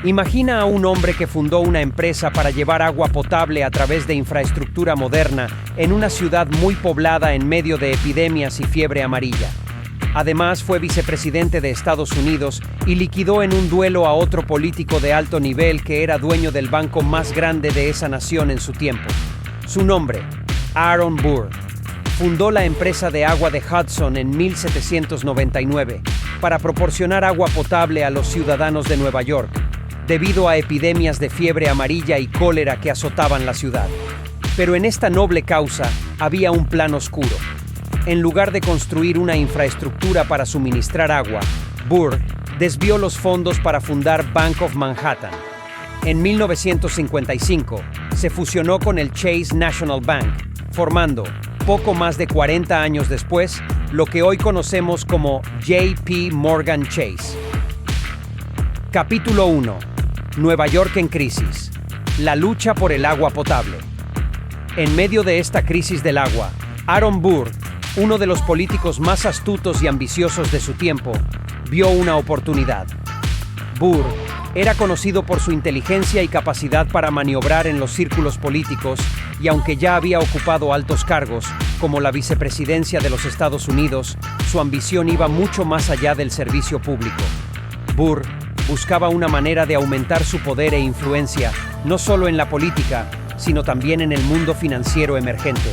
Imagina a un hombre que fundó una empresa para llevar agua potable a través de infraestructura moderna en una ciudad muy poblada en medio de epidemias y fiebre amarilla. Además, fue vicepresidente de Estados Unidos y liquidó en un duelo a otro político de alto nivel que era dueño del banco más grande de esa nación en su tiempo. Su nombre, Aaron Burr. Fundó la empresa de agua de Hudson en 1799 para proporcionar agua potable a los ciudadanos de Nueva York, debido a epidemias de fiebre amarilla y cólera que azotaban la ciudad. Pero en esta noble causa había un plan oscuro. En lugar de construir una infraestructura para suministrar agua, Burr desvió los fondos para fundar Bank of Manhattan. En 1955, se fusionó con el Chase National Bank, formando, poco más de 40 años después, lo que hoy conocemos como JP Morgan Chase. Capítulo 1. Nueva York en crisis. La lucha por el agua potable. En medio de esta crisis del agua, Aaron Burr, uno de los políticos más astutos y ambiciosos de su tiempo, vio una oportunidad. Burr era conocido por su inteligencia y capacidad para maniobrar en los círculos políticos, y aunque ya había ocupado altos cargos, como la vicepresidencia de los Estados Unidos, su ambición iba mucho más allá del servicio público. Burr buscaba una manera de aumentar su poder e influencia, no solo en la política, sino también en el mundo financiero emergente.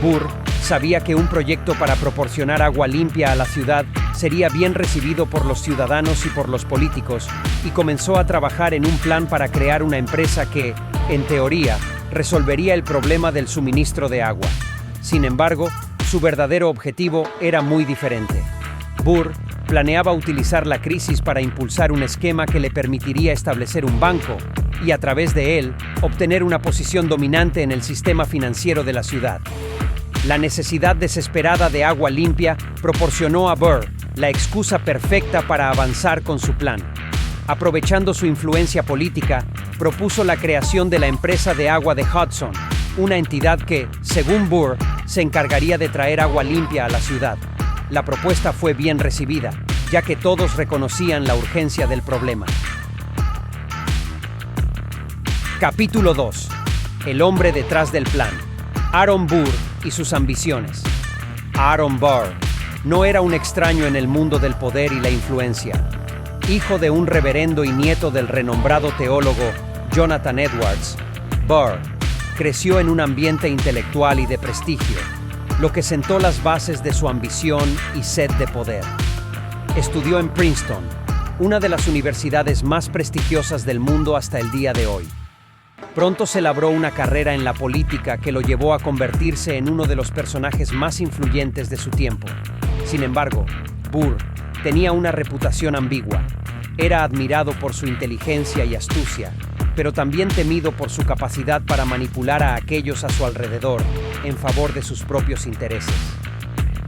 Burr sabía que un proyecto para proporcionar agua limpia a la ciudad sería bien recibido por los ciudadanos y por los políticos, y comenzó a trabajar en un plan para crear una empresa que, en teoría, resolvería el problema del suministro de agua. Sin embargo, su verdadero objetivo era muy diferente. Burr planeaba utilizar la crisis para impulsar un esquema que le permitiría establecer un banco y, a través de él, obtener una posición dominante en el sistema financiero de la ciudad. La necesidad desesperada de agua limpia proporcionó a Burr la excusa perfecta para avanzar con su plan. Aprovechando su influencia política, propuso la creación de la empresa de agua de Hudson, una entidad que, según Burr, se encargaría de traer agua limpia a la ciudad. La propuesta fue bien recibida, ya que todos reconocían la urgencia del problema. Capítulo 2. El hombre detrás del plan. Aaron Burr y sus ambiciones. Aaron Burr no era un extraño en el mundo del poder y la influencia. Hijo de un reverendo y nieto del renombrado teólogo Jonathan Edwards, Burr creció en un ambiente intelectual y de prestigio, lo que sentó las bases de su ambición y sed de poder. Estudió en Princeton, una de las universidades más prestigiosas del mundo hasta el día de hoy. Pronto se labró una carrera en la política que lo llevó a convertirse en uno de los personajes más influyentes de su tiempo. Sin embargo, Burr tenía una reputación ambigua. Era admirado por su inteligencia y astucia, pero también temido por su capacidad para manipular a aquellos a su alrededor en favor de sus propios intereses.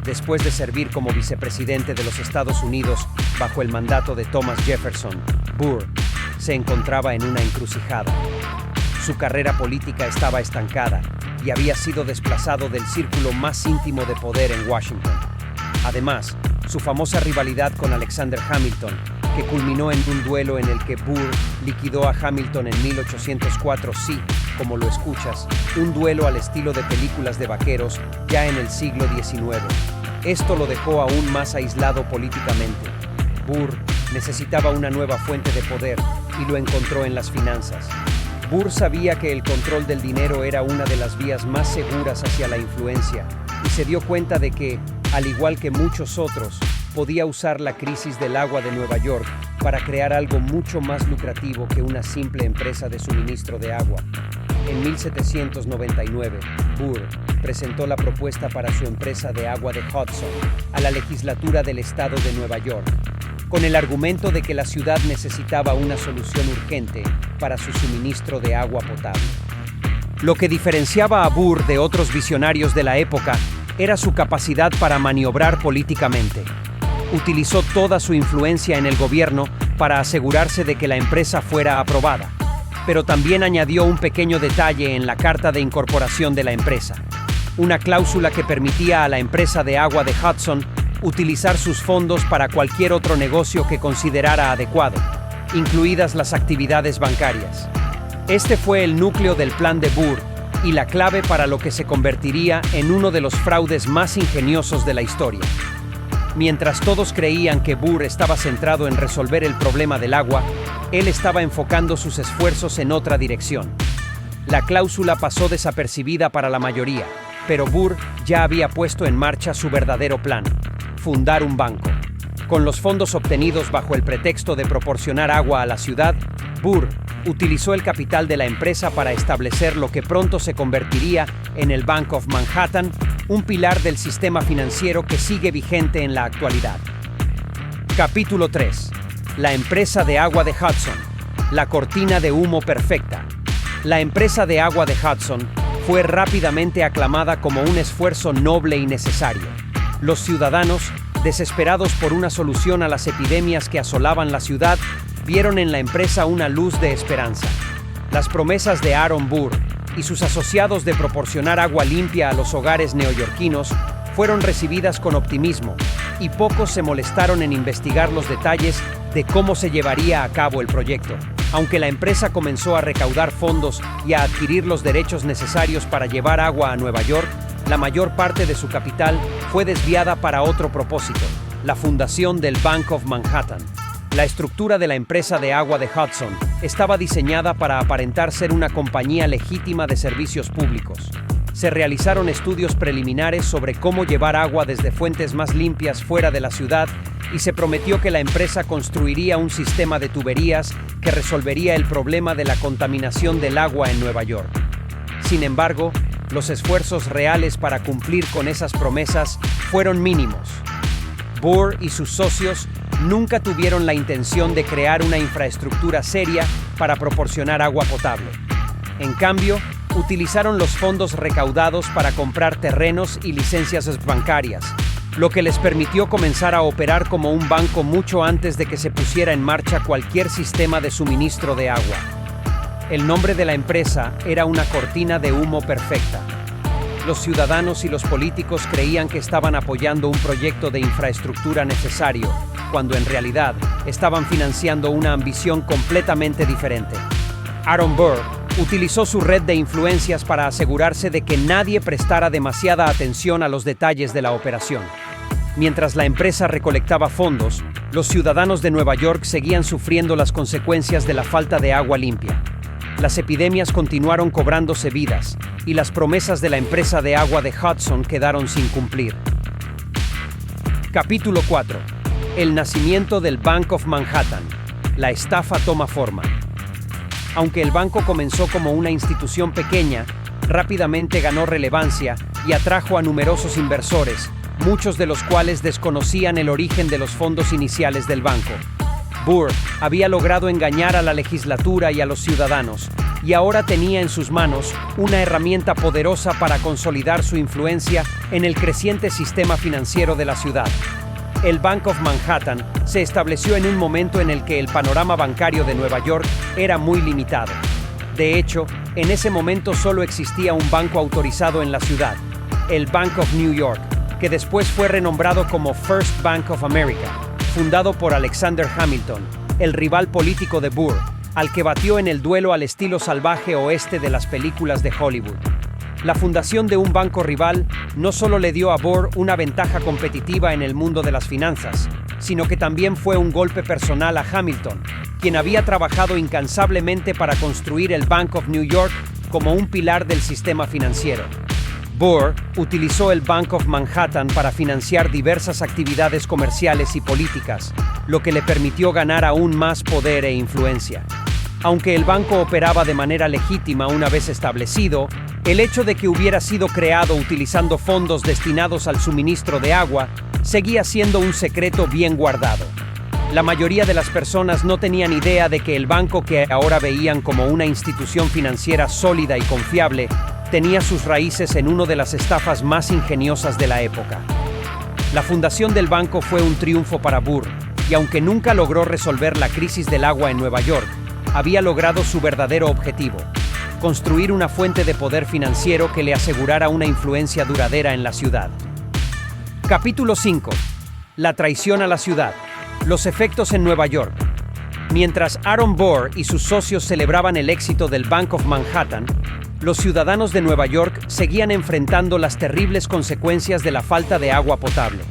Después de servir como vicepresidente de los Estados Unidos bajo el mandato de Thomas Jefferson, Burr se encontraba en una encrucijada. Su carrera política estaba estancada y había sido desplazado del círculo más íntimo de poder en Washington. Además, su famosa rivalidad con Alexander Hamilton, que culminó en un duelo en el que Burr liquidó a Hamilton en 1804, sí, como lo escuchas, un duelo al estilo de películas de vaqueros ya en el siglo XIX. Esto lo dejó aún más aislado políticamente. Burr necesitaba una nueva fuente de poder y lo encontró en las finanzas. Burr sabía que el control del dinero era una de las vías más seguras hacia la influencia y se dio cuenta de que, al igual que muchos otros, podía usar la crisis del agua de Nueva York para crear algo mucho más lucrativo que una simple empresa de suministro de agua. En 1799, Burr presentó la propuesta para su empresa de agua de Hudson a la legislatura del estado de Nueva York, con el argumento de que la ciudad necesitaba una solución urgente para su suministro de agua potable. Lo que diferenciaba a Burr de otros visionarios de la época era su capacidad para maniobrar políticamente. Utilizó toda su influencia en el gobierno para asegurarse de que la empresa fuera aprobada, pero también añadió un pequeño detalle en la carta de incorporación de la empresa, una cláusula que permitía a la empresa de agua de Hudson utilizar sus fondos para cualquier otro negocio que considerara adecuado. incluidas las actividades bancarias. Este fue el núcleo del plan de Burr y la clave para lo que se convertiría en uno de los fraudes más ingeniosos de la historia. Mientras todos creían que Burr estaba centrado en resolver el problema del agua, él estaba enfocando sus esfuerzos en otra dirección. La cláusula pasó desapercibida para la mayoría, pero Burr ya había puesto en marcha su verdadero plan: fundar un banco. Con los fondos obtenidos bajo el pretexto de proporcionar agua a la ciudad, Burr utilizó el capital de la empresa para establecer lo que pronto se convertiría en el Bank of Manhattan, un pilar del sistema financiero que sigue vigente en la actualidad. Capítulo 3. La empresa de agua de Hudson. La cortina de humo perfecta. La empresa de agua de Hudson fue rápidamente aclamada como un esfuerzo noble y necesario. Los ciudadanos, desesperados por una solución a las epidemias que asolaban la ciudad, vieron en la empresa una luz de esperanza. Las promesas de Aaron Burr y sus asociados de proporcionar agua limpia a los hogares neoyorquinos fueron recibidas con optimismo, y pocos se molestaron en investigar los detalles de cómo se llevaría a cabo el proyecto. Aunque la empresa comenzó a recaudar fondos y a adquirir los derechos necesarios para llevar agua a Nueva York, la mayor parte de su capital fue desviada para otro propósito: la fundación del Bank of Manhattan. La estructura de la empresa de agua de Hudson estaba diseñada para aparentar ser una compañía legítima de servicios públicos. Se realizaron estudios preliminares sobre cómo llevar agua desde fuentes más limpias fuera de la ciudad y se prometió que la empresa construiría un sistema de tuberías que resolvería el problema de la contaminación del agua en Nueva York. Sin embargo, los esfuerzos reales para cumplir con esas promesas fueron mínimos. Burr y sus socios nunca tuvieron la intención de crear una infraestructura seria para proporcionar agua potable. En cambio, utilizaron los fondos recaudados para comprar terrenos y licencias bancarias, lo que les permitió comenzar a operar como un banco mucho antes de que se pusiera en marcha cualquier sistema de suministro de agua. El nombre de la empresa era una cortina de humo perfecta. Los ciudadanos y los políticos creían que estaban apoyando un proyecto de infraestructura necesario, cuando en realidad estaban financiando una ambición completamente diferente. Aaron Burr utilizó su red de influencias para asegurarse de que nadie prestara demasiada atención a los detalles de la operación. Mientras la empresa recolectaba fondos, los ciudadanos de Nueva York seguían sufriendo las consecuencias de la falta de agua limpia. Las epidemias continuaron cobrándose vidas, y las promesas de la empresa de agua de Hudson quedaron sin cumplir. Capítulo 4. El nacimiento del Bank of Manhattan. La estafa toma forma. Aunque el banco comenzó como una institución pequeña, rápidamente ganó relevancia y atrajo a numerosos inversores, muchos de los cuales desconocían el origen de los fondos iniciales del banco. Burr había logrado engañar a la legislatura y a los ciudadanos, y ahora tenía en sus manos una herramienta poderosa para consolidar su influencia en el creciente sistema financiero de la ciudad. El Bank of Manhattan se estableció en un momento en el que el panorama bancario de Nueva York era muy limitado. De hecho, en ese momento solo existía un banco autorizado en la ciudad, el Bank of New York, que después fue renombrado como First Bank of America, fundado por Alexander Hamilton, el rival político de Burr, al que batió en el duelo al estilo salvaje oeste de las películas de Hollywood. La fundación de un banco rival no solo le dio a Burr una ventaja competitiva en el mundo de las finanzas, sino que también fue un golpe personal a Hamilton, quien había trabajado incansablemente para construir el Bank of New York como un pilar del sistema financiero. Burr utilizó el Bank of Manhattan para financiar diversas actividades comerciales y políticas, lo que le permitió ganar aún más poder e influencia. Aunque el banco operaba de manera legítima una vez establecido, el hecho de que hubiera sido creado utilizando fondos destinados al suministro de agua seguía siendo un secreto bien guardado. La mayoría de las personas no tenían idea de que el banco, que ahora veían como una institución financiera sólida y confiable, tenía sus raíces en una de las estafas más ingeniosas de la época. La fundación del banco fue un triunfo para Burr, y aunque nunca logró resolver la crisis del agua en Nueva York, había logrado su verdadero objetivo: construir una fuente de poder financiero que le asegurara una influencia duradera en la ciudad. Capítulo 5. La traición a la ciudad. Los efectos en Nueva York. Mientras Aaron Burr y sus socios celebraban el éxito del Bank of Manhattan, los ciudadanos de Nueva York seguían enfrentando las terribles consecuencias de la falta de agua potable.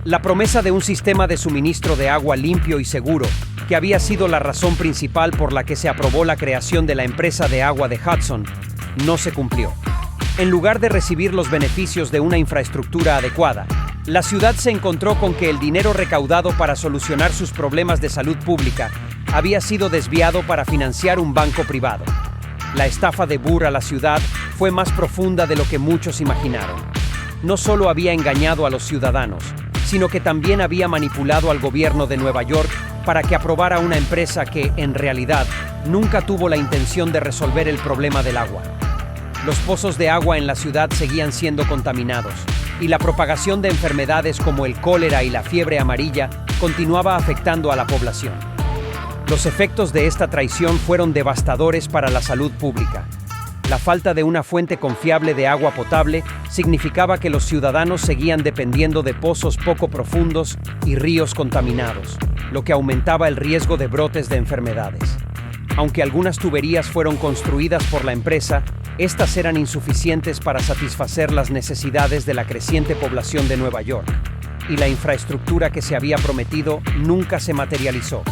La promesa de un sistema de suministro de agua limpio y seguro, que había sido la razón principal por la que se aprobó la creación de la empresa de agua de Hudson, no se cumplió. En lugar de recibir los beneficios de una infraestructura adecuada, la ciudad se encontró con que el dinero recaudado para solucionar sus problemas de salud pública había sido desviado para financiar un banco privado. La estafa de Burr a la ciudad fue más profunda de lo que muchos imaginaron. No solo había engañado a los ciudadanos, sino que también había manipulado al gobierno de Nueva York para que aprobara una empresa que, en realidad, nunca tuvo la intención de resolver el problema del agua. Los pozos de agua en la ciudad seguían siendo contaminados, y la propagación de enfermedades como el cólera y la fiebre amarilla continuaba afectando a la población. Los efectos de esta traición fueron devastadores para la salud pública. La falta de una fuente confiable de agua potable significaba que los ciudadanos seguían dependiendo de pozos poco profundos y ríos contaminados, lo que aumentaba el riesgo de brotes de enfermedades. Aunque algunas tuberías fueron construidas por la empresa, estas eran insuficientes para satisfacer las necesidades de la creciente población de Nueva York, y la infraestructura que se había prometido nunca se materializó.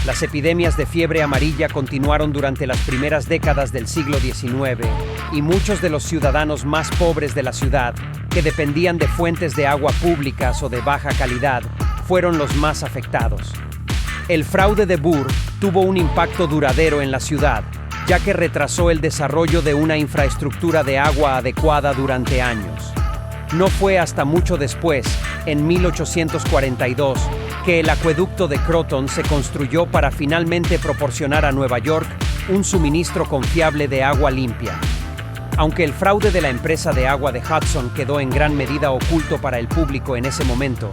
Las epidemias de fiebre amarilla continuaron durante las primeras décadas del siglo XIX, y muchos de los ciudadanos más pobres de la ciudad, que dependían de fuentes de agua públicas o de baja calidad, fueron los más afectados. El fraude de Burr tuvo un impacto duradero en la ciudad, ya que retrasó el desarrollo de una infraestructura de agua adecuada durante años. No fue hasta mucho después, en 1842, que el acueducto de Croton se construyó para finalmente proporcionar a Nueva York un suministro confiable de agua limpia. Aunque el fraude de la empresa de agua de Hudson quedó en gran medida oculto para el público en ese momento,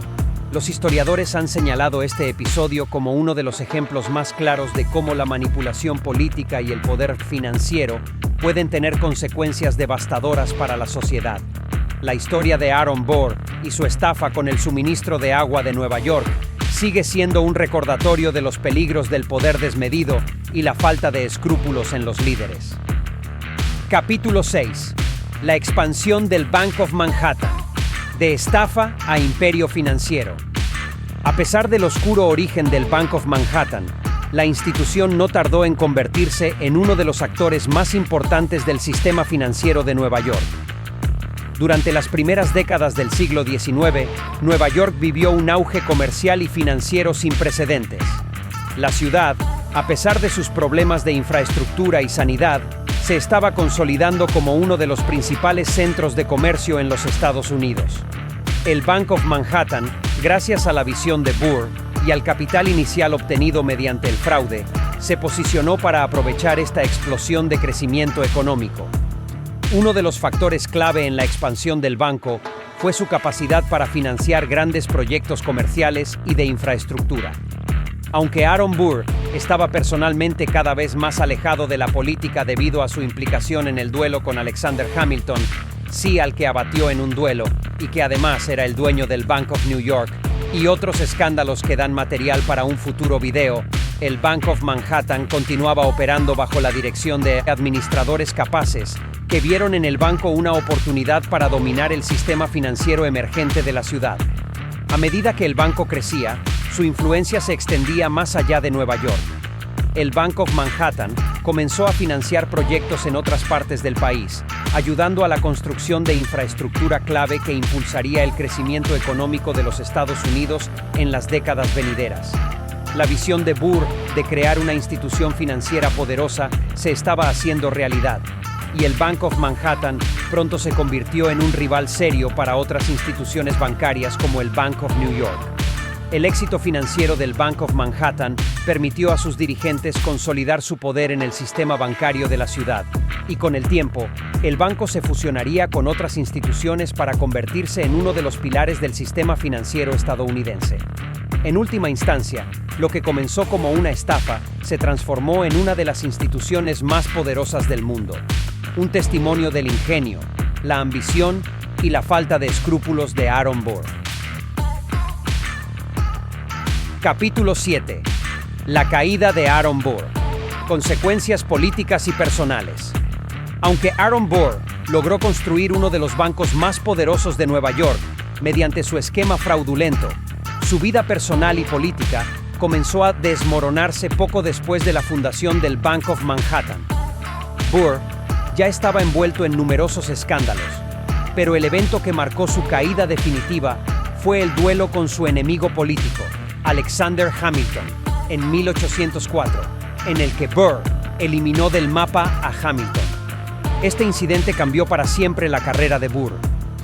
los historiadores han señalado este episodio como uno de los ejemplos más claros de cómo la manipulación política y el poder financiero pueden tener consecuencias devastadoras para la sociedad. La historia de Aaron Burr y su estafa con el suministro de agua de Nueva York sigue siendo un recordatorio de los peligros del poder desmedido y la falta de escrúpulos en los líderes. Capítulo 6. La expansión del Bank of Manhattan. De estafa a imperio financiero. A pesar del oscuro origen del Bank of Manhattan, la institución no tardó en convertirse en uno de los actores más importantes del sistema financiero de Nueva York. Durante las primeras décadas del siglo XIX, Nueva York vivió un auge comercial y financiero sin precedentes. La ciudad, a pesar de sus problemas de infraestructura y sanidad, se estaba consolidando como uno de los principales centros de comercio en los Estados Unidos. El Bank of Manhattan, gracias a la visión de Burr y al capital inicial obtenido mediante el fraude, se posicionó para aprovechar esta explosión de crecimiento económico. Uno de los factores clave en la expansión del banco fue su capacidad para financiar grandes proyectos comerciales y de infraestructura. Aunque Aaron Burr estaba personalmente cada vez más alejado de la política debido a su implicación en el duelo con Alexander Hamilton, sí al que abatió en un duelo y que además era el dueño del Bank of New York, y otros escándalos que dan material para un futuro video, el Bank of Manhattan continuaba operando bajo la dirección de administradores capaces que vieron en el banco una oportunidad para dominar el sistema financiero emergente de la ciudad. A medida que el banco crecía, su influencia se extendía más allá de Nueva York. El Bank of Manhattan comenzó a financiar proyectos en otras partes del país, ayudando a la construcción de infraestructura clave que impulsaría el crecimiento económico de los Estados Unidos en las décadas venideras. La visión de Burr de crear una institución financiera poderosa se estaba haciendo realidad, y el Bank of Manhattan pronto se convirtió en un rival serio para otras instituciones bancarias como el Bank of New York. El éxito financiero del Bank of Manhattan permitió a sus dirigentes consolidar su poder en el sistema bancario de la ciudad, y con el tiempo, el banco se fusionaría con otras instituciones para convertirse en uno de los pilares del sistema financiero estadounidense. En última instancia, lo que comenzó como una estafa se transformó en una de las instituciones más poderosas del mundo. Un testimonio del ingenio, la ambición y la falta de escrúpulos de Aaron Burr. Capítulo 7. La caída de Aaron Burr. Consecuencias políticas y personales. Aunque Aaron Burr logró construir uno de los bancos más poderosos de Nueva York mediante su esquema fraudulento, su vida personal y política comenzó a desmoronarse poco después de la fundación del Bank of Manhattan. Burr ya estaba envuelto en numerosos escándalos, pero el evento que marcó su caída definitiva fue el duelo con su enemigo político, Alexander Hamilton, en 1804, en el que Burr eliminó del mapa a Hamilton. Este incidente cambió para siempre la carrera de Burr.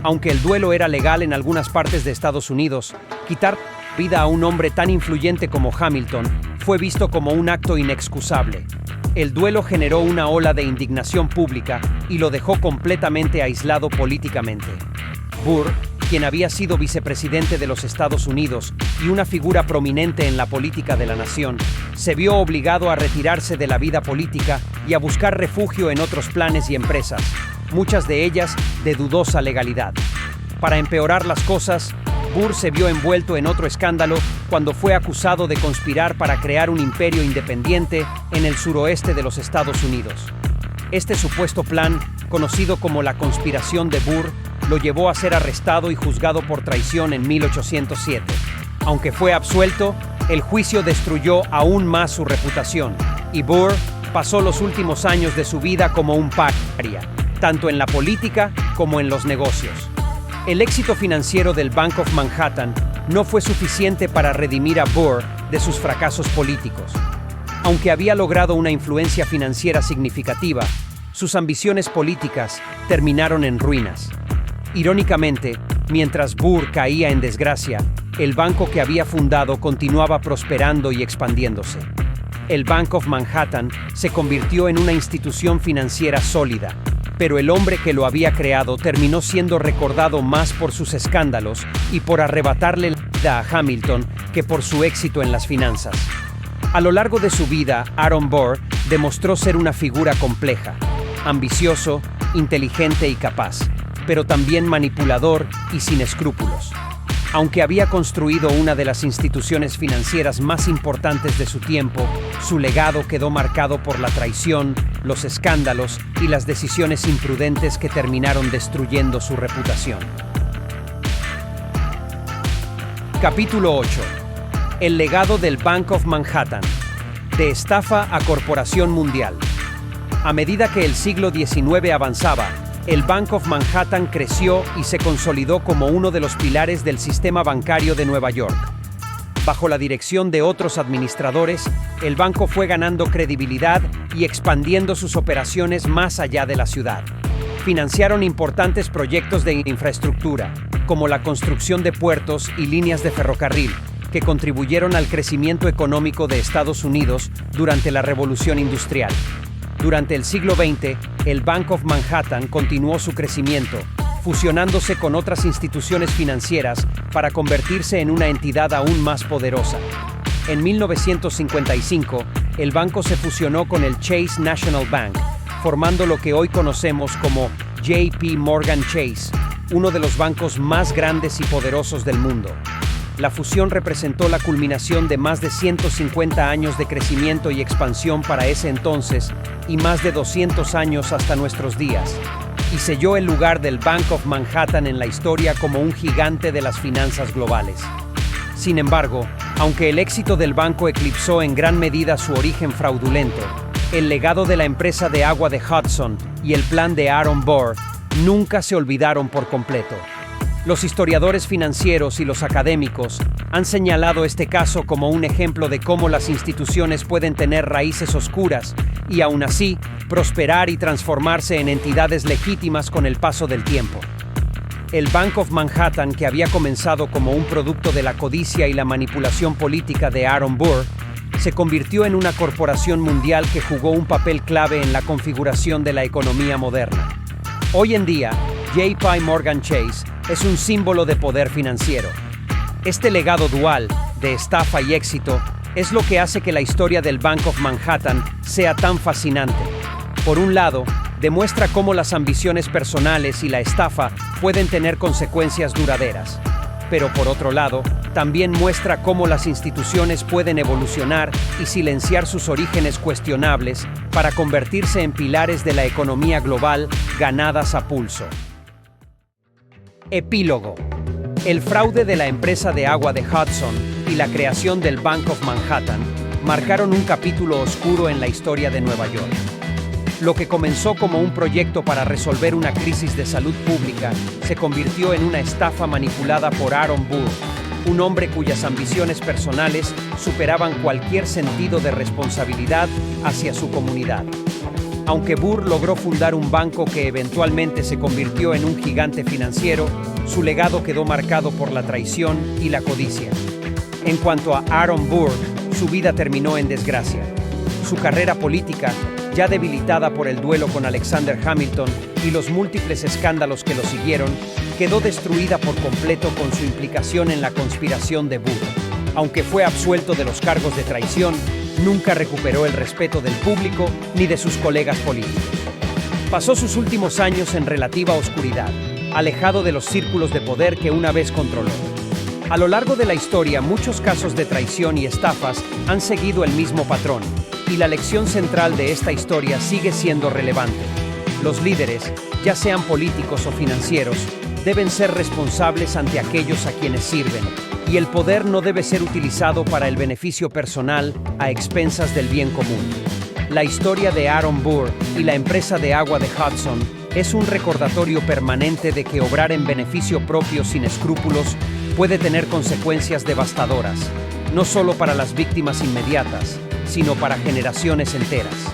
Aunque el duelo era legal en algunas partes de Estados Unidos, quitar vida a un hombre tan influyente como Hamilton fue visto como un acto inexcusable. El duelo generó una ola de indignación pública y lo dejó completamente aislado políticamente. Burr, quien había sido vicepresidente de los Estados Unidos y una figura prominente en la política de la nación, se vio obligado a retirarse de la vida política y a buscar refugio en otros planes y empresas, muchas de ellas de dudosa legalidad. Para empeorar las cosas, Burr se vio envuelto en otro escándalo cuando fue acusado de conspirar para crear un imperio independiente en el suroeste de los Estados Unidos. Este supuesto plan, conocido como la conspiración de Burr, lo llevó a ser arrestado y juzgado por traición en 1807. Aunque fue absuelto, el juicio destruyó aún más su reputación, y Burr pasó los últimos años de su vida como un paria, tanto en la política como en los negocios. El éxito financiero del Bank of Manhattan no fue suficiente para redimir a Burr de sus fracasos políticos. Aunque había logrado una influencia financiera significativa, sus ambiciones políticas terminaron en ruinas. Irónicamente, mientras Burr caía en desgracia, el banco que había fundado continuaba prosperando y expandiéndose. El Bank of Manhattan se convirtió en una institución financiera sólida, pero el hombre que lo había creado terminó siendo recordado más por sus escándalos y por arrebatarle la vida a Hamilton que por su éxito en las finanzas. A lo largo de su vida, Aaron Burr demostró ser una figura compleja, ambicioso, inteligente y capaz, pero también manipulador y sin escrúpulos. Aunque había construido una de las instituciones financieras más importantes de su tiempo, su legado quedó marcado por la traición, los escándalos y las decisiones imprudentes que terminaron destruyendo su reputación. Capítulo 8. El legado del Bank of Manhattan. De estafa a corporación mundial. A medida que el siglo XIX avanzaba, el Bank of Manhattan creció y se consolidó como uno de los pilares del sistema bancario de Nueva York. Bajo la dirección de otros administradores, el banco fue ganando credibilidad y expandiendo sus operaciones más allá de la ciudad. Financiaron importantes proyectos de infraestructura, como la construcción de puertos y líneas de ferrocarril, que contribuyeron al crecimiento económico de Estados Unidos durante la Revolución Industrial. Durante el siglo XX, el Bank of Manhattan continuó su crecimiento, fusionándose con otras instituciones financieras para convertirse en una entidad aún más poderosa. En 1955, el banco se fusionó con el Chase National Bank, formando lo que hoy conocemos como JP Morgan Chase, uno de los bancos más grandes y poderosos del mundo. La fusión representó la culminación de más de 150 años de crecimiento y expansión para ese entonces y más de 200 años hasta nuestros días, y selló el lugar del Bank of Manhattan en la historia como un gigante de las finanzas globales. Sin embargo, aunque el éxito del banco eclipsó en gran medida su origen fraudulento, el legado de la empresa de agua de Hudson y el plan de Aaron Burr nunca se olvidaron por completo. Los historiadores financieros y los académicos han señalado este caso como un ejemplo de cómo las instituciones pueden tener raíces oscuras y aún así prosperar y transformarse en entidades legítimas con el paso del tiempo. El Bank of Manhattan, que había comenzado como un producto de la codicia y la manipulación política de Aaron Burr, se convirtió en una corporación mundial que jugó un papel clave en la configuración de la economía moderna. Hoy en día, JP Morgan Chase es un símbolo de poder financiero. Este legado dual, de estafa y éxito, es lo que hace que la historia del Bank of Manhattan sea tan fascinante. Por un lado, demuestra cómo las ambiciones personales y la estafa pueden tener consecuencias duraderas. pero por otro lado, también muestra cómo las instituciones pueden evolucionar y silenciar sus orígenes cuestionables para convertirse en pilares de la economía global ganadas a pulso. Epílogo. El fraude de la empresa de agua de Hudson y la creación del Bank of Manhattan marcaron un capítulo oscuro en la historia de Nueva York. Lo que comenzó como un proyecto para resolver una crisis de salud pública se convirtió en una estafa manipulada por Aaron Burr, un hombre cuyas ambiciones personales superaban cualquier sentido de responsabilidad hacia su comunidad. Aunque Burr logró fundar un banco que eventualmente se convirtió en un gigante financiero, su legado quedó marcado por la traición y la codicia. En cuanto a Aaron Burr, su vida terminó en desgracia. Su carrera política, ya debilitada por el duelo con Alexander Hamilton y los múltiples escándalos que lo siguieron, quedó destruida por completo con su implicación en la conspiración de Burr. Aunque fue absuelto de los cargos de traición, nunca recuperó el respeto del público ni de sus colegas políticos. Pasó sus últimos años en relativa oscuridad, alejado de los círculos de poder que una vez controló. A lo largo de la historia, muchos casos de traición y estafas han seguido el mismo patrón, y la lección central de esta historia sigue siendo relevante. Los líderes, ya sean políticos o financieros, deben ser responsables ante aquellos a quienes sirven, y el poder no debe ser utilizado para el beneficio personal a expensas del bien común. La historia de Aaron Burr y la empresa de agua de Hudson es un recordatorio permanente de que obrar en beneficio propio sin escrúpulos puede tener consecuencias devastadoras, no solo para las víctimas inmediatas, sino para generaciones enteras.